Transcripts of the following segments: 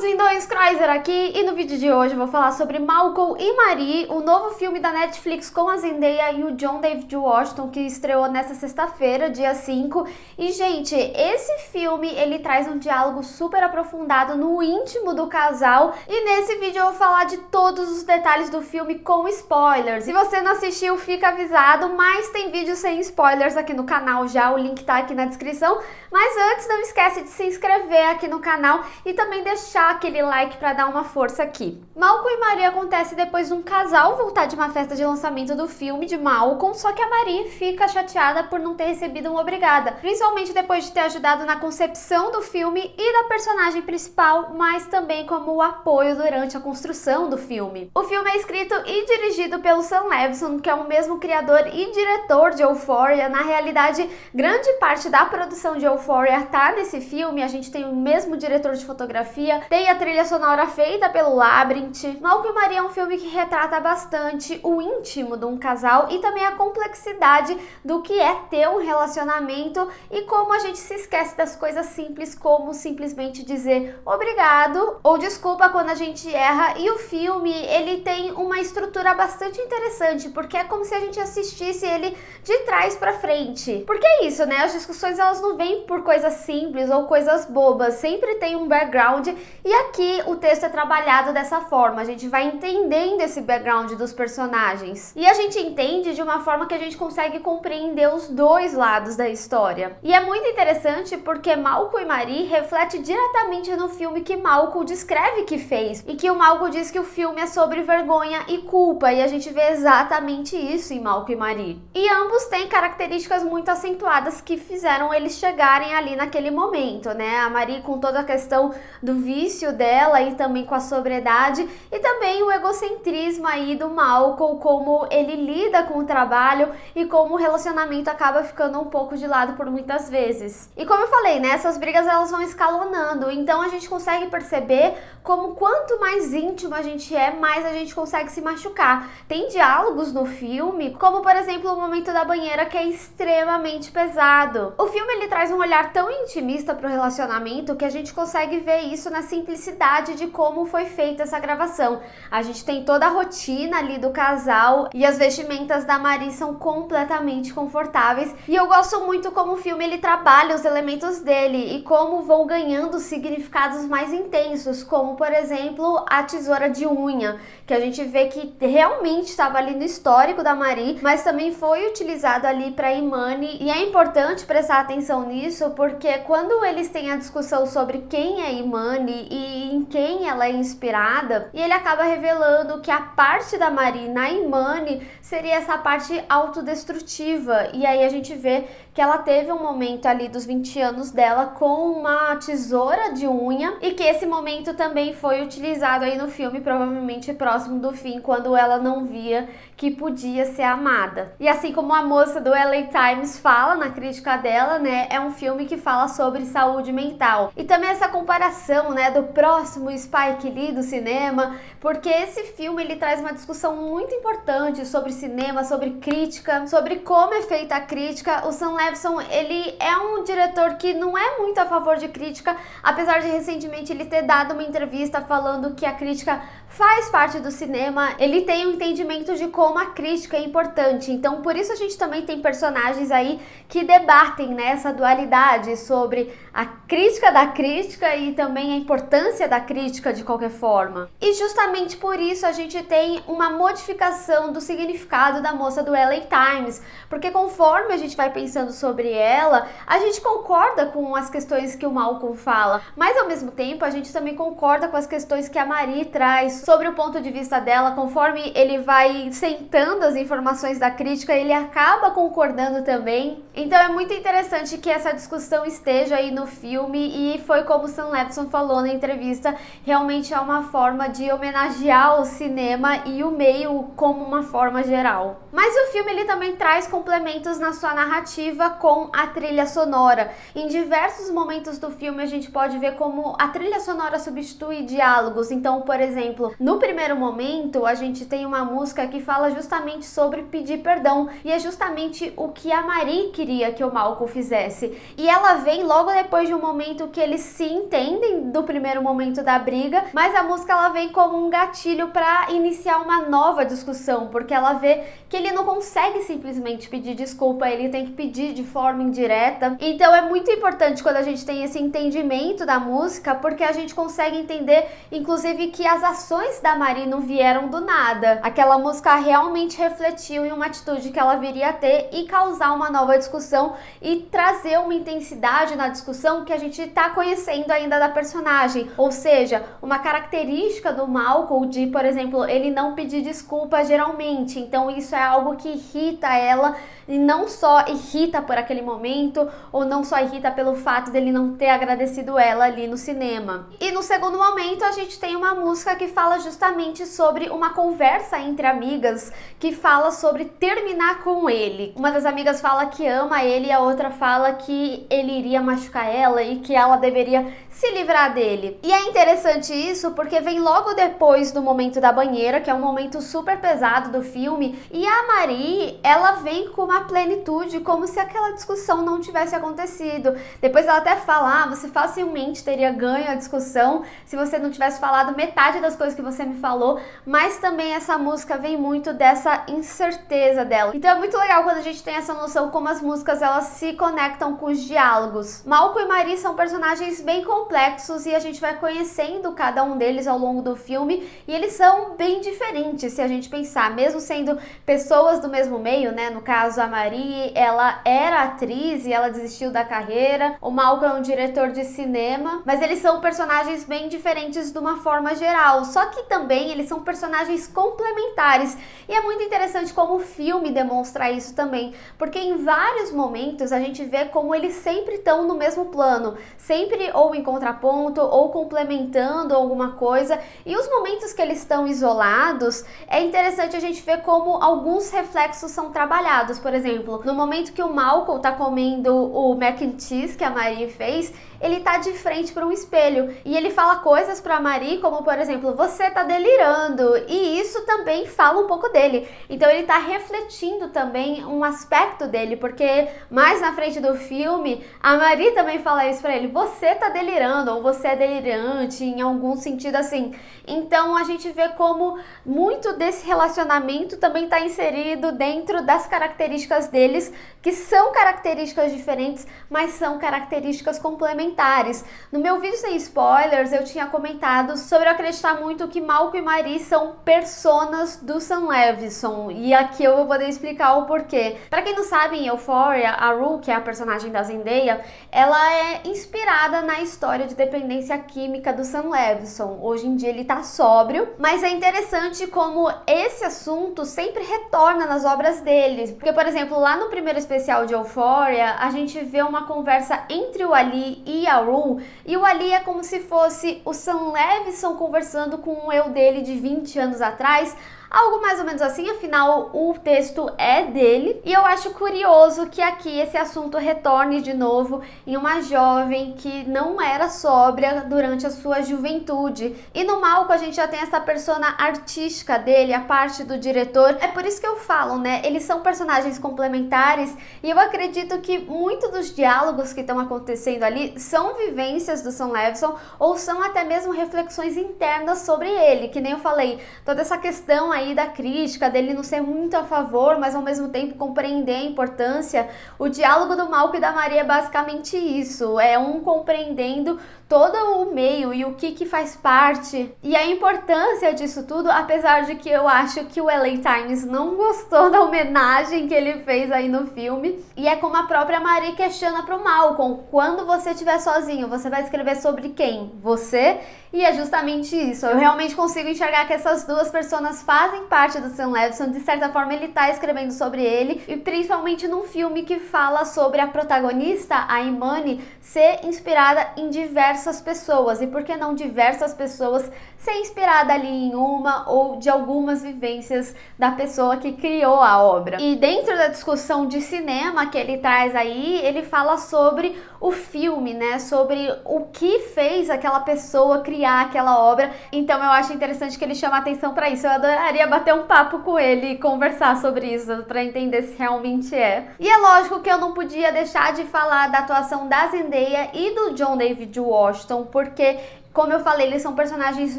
lindões, Chrysler aqui, e no vídeo de hoje eu vou falar sobre Malcolm e Marie, o novo filme da Netflix com a Zendaya e o John David Washington, que estreou nesta sexta-feira, dia 5. E, gente, esse filme, ele traz um diálogo super aprofundado no íntimo do casal, e nesse vídeo eu vou falar de todos os detalhes do filme com spoilers. Se você não assistiu, fica avisado, mas tem vídeo sem spoilers aqui no canal já, o link tá aqui na descrição. Mas antes, não esquece de se inscrever aqui no canal e também deixar aquele like para dar uma força aqui. Malcolm e Marie acontece depois de um casal voltar de uma festa de lançamento do filme de Malcolm, só que a Marie fica chateada por não ter recebido uma obrigada, principalmente depois de ter ajudado na concepção do filme e da personagem principal, mas também como apoio durante a construção do filme. O filme é escrito e dirigido pelo Sam Levinson, que é o mesmo criador e diretor de Euphoria. Na realidade, grande parte da produção de Euphoria tá nesse filme. A gente tem o mesmo diretor de fotografia, tem a trilha sonora feita pelo Labyrinth. Malcolm e Marie é um filme que retrata bastante o íntimo de um casal e também a complexidade do que é ter um relacionamento e como a gente se esquece das coisas simples, como simplesmente dizer obrigado ou desculpa quando a gente erra. E o filme, ele tem uma estrutura bastante interessante, porque é como se a gente assistisse ele de trás pra frente. Porque é isso, né? As discussões, elas não vêm por coisas simples ou coisas bobas, sempre tem um background, e aqui o texto é trabalhado dessa forma. A gente vai entendendo esse background dos personagens e a gente entende de uma forma que a gente consegue compreender os dois lados da história. E é muito interessante porque Malcolm e Marie reflete diretamente no filme que Malcolm descreve que fez, e que o Malcolm diz que o filme é sobre vergonha e culpa, e a gente vê exatamente isso em Malcolm e Marie. E ambos têm características muito acentuadas que fizeram eles chegarem ali naquele momento, né? A Marie com toda a questão do vício dela e também com a sobriedade, e também o egocentrismo aí do Malcolm, como ele lida com o trabalho e como o relacionamento acaba ficando um pouco de lado por muitas vezes. E como eu falei, né, essas brigas, elas vão escalonando, então a gente consegue perceber como quanto mais íntimo a gente é, mais a gente consegue se machucar. Tem diálogos no filme, como por exemplo o momento da banheira, que é extremamente pesado. O filme, ele traz um olhar tão intimista pro relacionamento que a gente consegue ver isso na simplicidade de como foi feita essa gravação. A gente tem toda a rotina ali do casal e as vestimentas da Marie são completamente confortáveis, e eu gosto muito como o filme, ele trabalha os elementos dele e como vão ganhando significados mais intensos, como por exemplo a tesoura de unha, que a gente vê que realmente estava ali no histórico da Marie, mas também foi utilizado ali para Imani. E é importante prestar atenção nisso, porque quando eles têm a discussão sobre quem é Imani e em quem ela é inspirada, e ele acaba revelando que a parte da Marie na Imani seria essa parte autodestrutiva, e aí a gente vê que ela teve um momento ali dos 20 anos dela com uma tesoura de unha, e que esse momento também foi utilizado aí no filme, provavelmente próximo do fim, quando ela não via que podia ser amada. E assim como a moça do LA Times fala na crítica dela, né, é um filme que fala sobre saúde mental. E também essa comparação, né, do próximo Spike Lee do cinema, porque esse filme, ele traz uma discussão muito importante sobre cinema, sobre crítica, sobre como é feita a crítica. O Sam Levinson, ele é um diretor que não é muito a favor de crítica, apesar de recentemente ele ter dado uma entrevista falando que a crítica faz parte do cinema. Ele tem um entendimento de como a crítica é importante, então por isso a gente também tem personagens aí que debatem, né, essa dualidade sobre a crítica da crítica e também a importância da crítica de qualquer forma. E justamente por isso a gente tem uma modificação do significado da moça do LA Times, porque conforme a gente vai pensando sobre ela, a gente concorda com as questões que o Malcolm fala, mas ao mesmo tempo a gente também concorda com as questões que a Marie traz sobre o ponto de vista dela. Conforme ele vai sentando as informações da crítica, ele acaba concordando também. Então é muito interessante que essa discussão esteja aí no filme, e foi como Sam Levinson falou na entrevista, realmente é uma forma de homenagear o cinema e o meio como uma forma geral. Mas o filme, ele também traz complementos na sua narrativa com a trilha sonora. Em diversos momentos do filme a gente pode ver como a trilha sonora substitui diálogos. Então, por exemplo, no primeiro momento a gente tem uma música que fala justamente sobre pedir perdão, e é justamente o que a Marie queria que o Malcolm fizesse. E ela vem logo depois de um momento que eles se entendem do primeiro momento da briga, mas a música ela vem como um gatilho para iniciar uma nova discussão, porque ela vê que ele não consegue simplesmente pedir desculpa, ele tem que pedir de forma indireta. Então é muito importante quando a gente tem esse entendimento da música, porque a gente consegue entender, inclusive, que as ações da Marie não vieram do nada. Aquela música realmente refletiu em uma atitude que ela viria a ter e causar uma nova discussão e trazer uma intensidade na discussão que a gente tá conhecendo ainda da personagem. Ou seja, uma característica do Malcolm de, por exemplo, ele não pedir desculpa geralmente. Então isso é algo que irrita ela, e não só irrita por aquele momento, ou não só irrita pelo fato dele não ter agradecido ela ali no cinema. E no segundo momento a gente tem uma música que fala justamente sobre uma conversa entre amigas, que fala sobre terminar com ele. Uma das amigas fala que ama ele e a outra fala que ele iria machucar ela e que ela deveria se livrar dele. E é interessante isso porque vem logo depois do momento da banheira, que é um momento super pesado do filme, e a Marie, ela vem com uma plenitude, como se aquela discussão não tivesse acontecido. Depois ela até fala, você facilmente teria ganho a discussão se você não tivesse falado metade das coisas que você me falou, mas também essa música vem muito dessa incerteza dela. Então é muito legal quando a gente tem essa noção como as músicas elas se conectam com os diálogos. Malcolm e Marie são personagens bem complexos e a gente vai conhecendo cada um deles ao longo do filme, e eles são bem diferentes se a gente pensar, mesmo sendo pessoas do mesmo meio, né? No caso, a Marie, ela era atriz e ela desistiu da carreira. O Malcolm é um diretor de cinema, mas eles são personagens bem diferentes de uma forma geral, só que também eles são personagens complementares, e é muito interessante como o filme demonstra isso também, porque em vários momentos a gente vê como eles sempre estão no mesmo plano, sempre ou em contraponto ou complementando alguma coisa, e os momentos que eles estão isolados, é interessante a gente ver como alguns reflexos são trabalhados. Por exemplo, no momento que o Malcolm tá comendo o mac and cheese que a Marie fez, ele tá de frente para um espelho e ele fala coisas para Marie como, por exemplo, você tá delirando, e isso também fala um pouco dele. Então ele tá refletindo também um aspecto dele, porque mais na frente do filme a Marie também fala isso para ele, você tá delirando, ou você é delirante, em algum sentido assim. Então a gente vê como muito desse relacionamento também tá inserido dentro das características deles, que são características diferentes, mas são características complementares. No meu vídeo sem spoilers, eu tinha comentado sobre eu acreditar muito que Malcolm e Marie são personas do Sam Levinson, e aqui eu vou poder explicar o porquê. Pra quem não sabe, em Euphoria, a Rue, que é a personagem da Zendaya, ela é inspirada na história de dependência química do Sam Levinson. Hoje em dia ele tá sóbrio, mas é interessante como esse assunto sempre retorna nas obras dele, porque, por exemplo, lá no primeiro especial de Euphoria, a gente vê uma conversa entre o Ali e a Rue, e o Ali é como se fosse o Sam Levinson conversando com o eu dele de 20 anos atrás, algo mais ou menos assim, afinal o texto é dele. E eu acho curioso que aqui esse assunto retorne de novo em uma jovem que não era sóbria durante a sua juventude. E no Malcolm a gente já tem essa persona artística dele, a parte do diretor. É por isso que eu falo, né? Eles são personagens complementares, e eu acredito que muito dos diálogos que estão acontecendo ali são vivências do Sam Levinson, ou são até mesmo reflexões internas sobre ele, que nem eu falei, toda essa questão aí da crítica, dele não ser muito a favor, mas ao mesmo tempo compreender a importância. O diálogo do Malcolm e da Marie é basicamente isso, é um compreendendo todo o meio e o que faz parte e a importância disso tudo, apesar de que eu acho que o LA Times não gostou da homenagem que ele fez aí no filme. E é como a própria Marie questiona pro Malcolm, quando você estiver sozinho, você vai escrever sobre quem? Você? E é justamente isso, eu realmente consigo enxergar que essas duas personas fazem parte do Sam Levinson, de certa forma ele tá escrevendo sobre ele, e principalmente num filme que fala sobre a protagonista, a Imani, ser inspirada em diversas diversas pessoas, e por que não diversas pessoas ser inspirada ali em uma ou de algumas vivências da pessoa que criou a obra. E dentro da discussão de cinema que ele traz aí, ele fala sobre o filme, né, sobre o que fez aquela pessoa criar aquela obra. Então eu acho interessante que ele chama atenção para isso. Eu adoraria bater um papo com ele e conversar sobre isso, para entender se realmente é. E é lógico que eu não podia deixar de falar da atuação da Zendaya e do John David Washington, porque, como eu falei, eles são personagens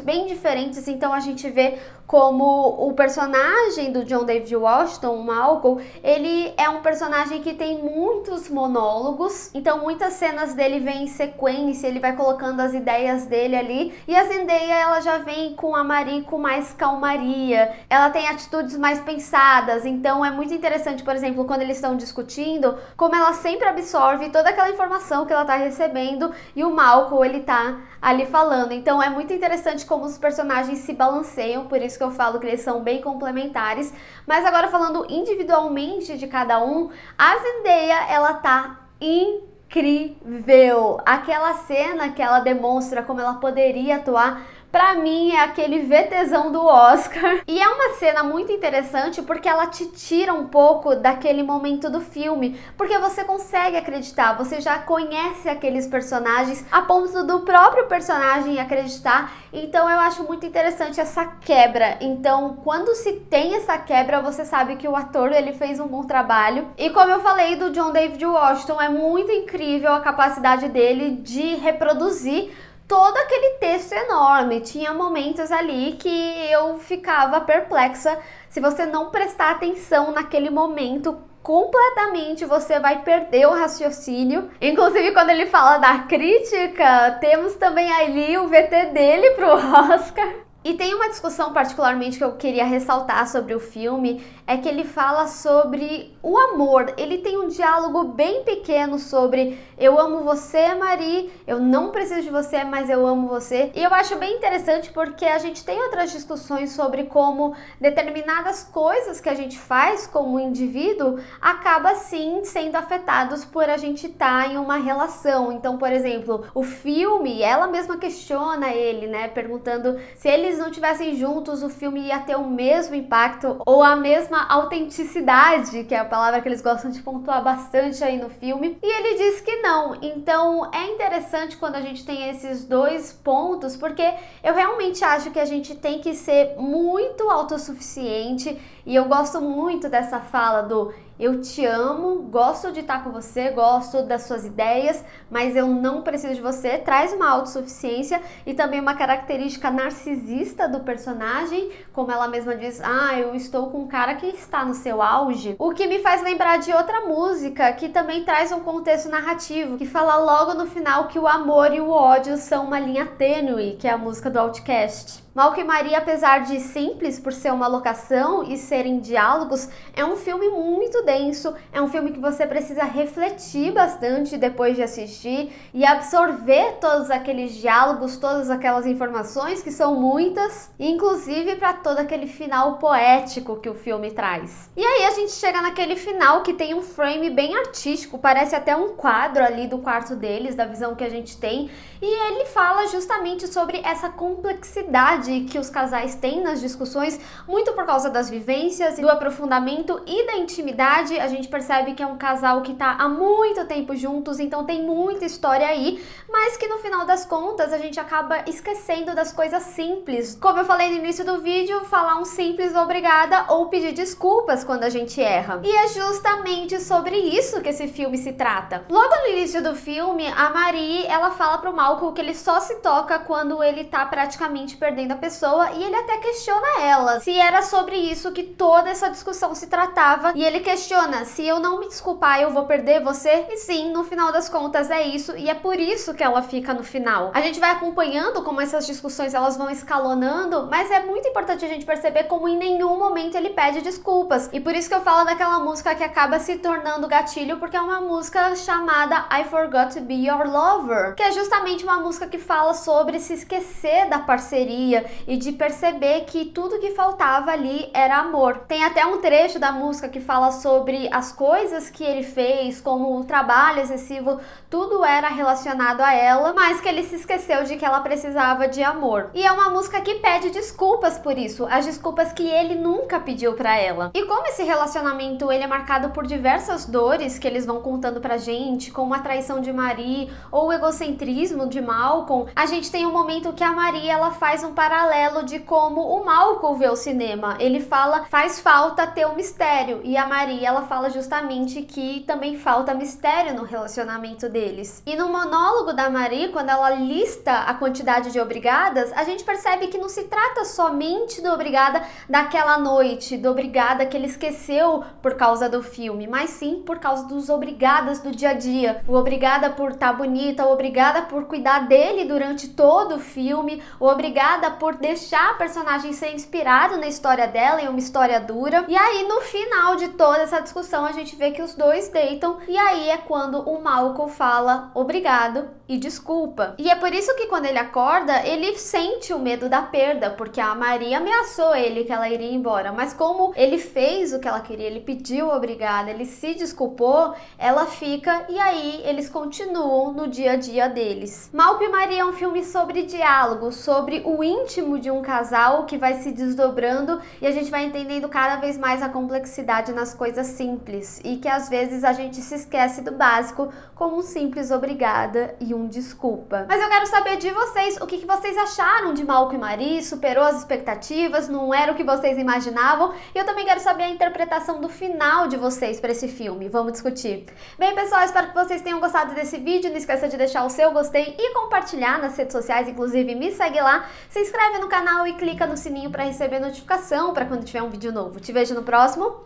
bem diferentes, então a gente vê como o personagem do John David Washington, o Malcolm, ele é um personagem que tem muitos monólogos, então muitas cenas dele vêm em sequência, ele vai colocando as ideias dele ali, e a Zendaya, ela já vem com a Marie com mais calmaria, ela tem atitudes mais pensadas, então é muito interessante, por exemplo, quando eles estão discutindo, como ela sempre absorve toda aquela informação que ela tá recebendo, e o Malcolm, ele tá ali falando, então é muito interessante como os personagens se balanceiam, por isso que eu falo que eles são bem complementares. Mas agora falando individualmente de cada um, a Zendaya, ela tá incrível. Aquela cena que ela demonstra como ela poderia atuar, pra mim é aquele VTzão do Oscar. E é uma cena muito interessante porque ela te tira um pouco daquele momento do filme, porque você consegue acreditar, você já conhece aqueles personagens a ponto do próprio personagem acreditar. Então eu acho muito interessante essa quebra. Então quando se tem essa quebra, você sabe que o ator, ele fez um bom trabalho. E como eu falei do John David Washington, é muito incrível a capacidade dele de reproduzir todo aquele texto enorme. Tinha momentos ali que eu ficava perplexa. Se você não prestar atenção naquele momento, completamente você vai perder o raciocínio. Inclusive, quando ele fala da crítica, temos também ali o VT dele pro Oscar. E tem uma discussão particularmente que eu queria ressaltar sobre o filme, é que ele fala sobre o amor. Ele tem um diálogo bem pequeno sobre eu amo você, Marie, eu não preciso de você, mas eu amo você. E eu acho bem interessante porque a gente tem outras discussões sobre como determinadas coisas que a gente faz como indivíduo acaba sim sendo afetados por a gente estar em uma relação. Então, por exemplo, o filme, ela mesma questiona ele, né, perguntando se eles não estivessem juntos, o filme ia ter o mesmo impacto ou a mesma autenticidade, que é a palavra que eles gostam de pontuar bastante aí no filme, e ele diz que não. Então é interessante quando a gente tem esses dois pontos, porque eu realmente acho que a gente tem que ser muito autossuficiente, e eu gosto muito dessa fala do eu te amo, gosto de estar com você, gosto das suas ideias, mas eu não preciso de você. Traz uma autossuficiência e também uma característica narcisista do personagem, como ela mesma diz, eu estou com um cara que está no seu auge. O que me faz lembrar de outra música que também traz um contexto narrativo, que fala logo no final que o amor e o ódio são uma linha tênue, que é a música do Outkast. Malcolm e Marie, apesar de simples por ser uma locação e serem diálogos, é um filme muito denso, é um filme que você precisa refletir bastante depois de assistir e absorver todos aqueles diálogos, todas aquelas informações, que são muitas, inclusive para todo aquele final poético que o filme traz. E aí a gente chega naquele final que tem um frame bem artístico, parece até um quadro ali do quarto deles, da visão que a gente tem, e ele fala justamente sobre essa complexidade que os casais têm nas discussões, muito por causa das vivências, do aprofundamento e da intimidade. A gente percebe que é um casal que tá há muito tempo juntos, então tem muita história aí, mas que no final das contas a gente acaba esquecendo das coisas simples. Como eu falei no início do vídeo, falar um simples obrigada ou pedir desculpas quando a gente erra. E é justamente sobre isso que esse filme se trata. Logo no início do filme, a Marie, ela fala pro Malcolm que ele só se toca quando ele tá praticamente perdendo a pessoa, e ele até questiona ela se era sobre isso que toda essa discussão se tratava, e ele questiona, se eu não me desculpar eu vou perder você? E sim, no final das contas é isso, e é por isso que ela fica no final. A gente vai acompanhando como essas discussões elas vão escalonando, mas é muito importante a gente perceber como em nenhum momento ele pede desculpas, e por isso que eu falo daquela música que acaba se tornando gatilho, porque é uma música chamada I Forgot to Be Your Lover, que é justamente uma música que fala sobre se esquecer da parceria e de perceber que tudo que faltava ali era amor. Tem até um trecho da música que fala sobre sobre as coisas que ele fez, como o trabalho excessivo, tudo era relacionado a ela, mas que ele se esqueceu de que ela precisava de amor. E é uma música que pede desculpas por isso, as desculpas que ele nunca pediu pra ela. E como esse relacionamento ele é marcado por diversas dores que eles vão contando pra gente, como a traição de Marie ou o egocentrismo de Malcolm, a gente tem um momento que a Marie ela faz um paralelo de como o Malcolm vê o cinema. Ele fala, faz falta ter um mistério, e a Marie ela fala justamente que também falta mistério no relacionamento deles. E no monólogo da Marie, quando ela lista a quantidade de obrigadas, a gente percebe que não se trata somente do obrigada daquela noite, do obrigada que ele esqueceu por causa do filme, mas sim por causa dos obrigadas do dia a dia. O obrigada por estar bonita, o obrigada por cuidar dele durante todo o filme, o obrigada por deixar a personagem ser inspirado na história dela, em uma história dura. E aí no final de toda essa discussão a gente vê que os dois deitam, e aí é quando o Malcolm fala obrigado e desculpa. E é por isso que quando ele acorda, ele sente o medo da perda, porque a Maria ameaçou ele que ela iria embora, mas como ele fez o que ela queria, ele pediu obrigada, ele se desculpou, ela fica, e aí eles continuam no dia a dia deles. Malcolm e Maria é um filme sobre diálogo, sobre o íntimo de um casal que vai se desdobrando, e a gente vai entendendo cada vez mais a complexidade nas coisas simples, e que às vezes a gente se esquece do básico, como um simples obrigada e um desculpa. Mas eu quero saber de vocês, o que vocês acharam de Malcolm e Marie? Superou as expectativas? Não era o que vocês imaginavam? E eu também quero saber a interpretação do final de vocês para esse filme. Vamos discutir. Bem, pessoal, espero que vocês tenham gostado desse vídeo. Não esqueça de deixar o seu gostei e compartilhar nas redes sociais, inclusive me segue lá, se inscreve no canal e clica no sininho para receber notificação para quando tiver um vídeo novo. Te vejo no próximo.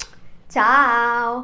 Tchau!